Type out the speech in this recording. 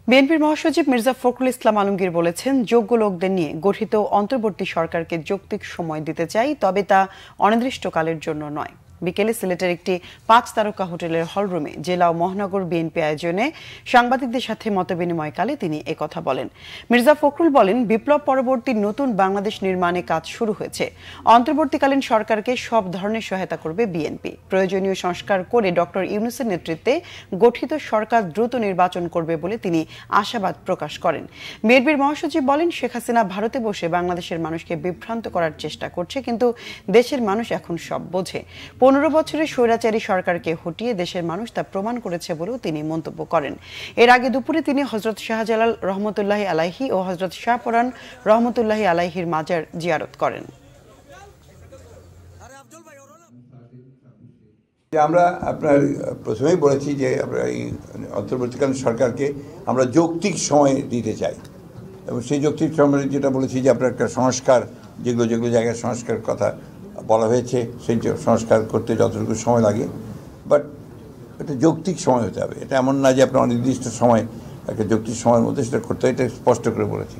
বিএনপির মহাসচিব মির্জা ফখরুল ইসলাম আলমগীর বলেছেন, যোগ্য লোকদের নিয়ে গঠিত অন্তর্বর্তী সরকারকে যৌক্তিক সময় দিতে চাই, তবে তা অনির্দিষ্টকালের জন্য নয়। বিকেলে সিলেটের একটি 5 তারকা হোটেলের হলরুমে জেলা ও মহানগর বিএনপি আয়োজনে সাংবাদিকদের সাথে মতবিনিময়কালে তিনি একথা বলেন। মির্জা ফখরুল বলেন, বিপ্লব পরবর্তী নতুন বাংলাদেশ নির্মাণে কাজ শুরু হয়েছে। অন্তর্বর্তীকালীন সরকারকে সব ধরনের সহায়তা করবে বিএনপি। প্রয়োজনীয় সংস্কার করে ডক্টর ইউনূসের নেতৃত্বে গঠিত সরকার দ্রুত নির্বাচন করবে বলে তিনি আশাবাদ প্রকাশ করেন। বিএনপির মহাসচিব বলেন, শেখ হাসিনা ভারতে বসে বাংলাদেশের মানুষকে বিভ্রান্ত করার চেষ্টা করছে, কিন্তু দেশের মানুষ এখন সব বোঝে। 15 বছরের স্বৈরাচারী সরকারকে হটিয়ে দেশের মানুষ তা প্রমাণ করেছে বলেও তিনি মন্তব্য করেন। এর আগে দুপুরে তিনি হযরত শাহজালাল রহমতুল্লাহি আলাইহি ও হযরত শাহপরান রহমতুল্লাহি আলাইহির মাজার জিয়ারত করেন। আমরা আপনার প্রথমেই বলেছি যে আমরা এই অন্তর্বর্তীকালীন সরকারকে আমরা যৌক্তিক সময় দিতে চাই, এবং সেই যৌক্তিক সময় যেটা বলেছি যে আপনার একটা সংস্কার, যেগুলো জায়গায় সংস্কার কথা বলা হয়েছে, সেই সংস্কার করতে যতটুকু সময় লাগে, বাট এটা যৌক্তিক সময় হতে হবে। এটা এমন না যে আপনার অনির্দিষ্ট সময়, একটা যৌক্তিক সময়ের মধ্যে সেটা করতে হয়, এটা স্পষ্ট করে বলেছি।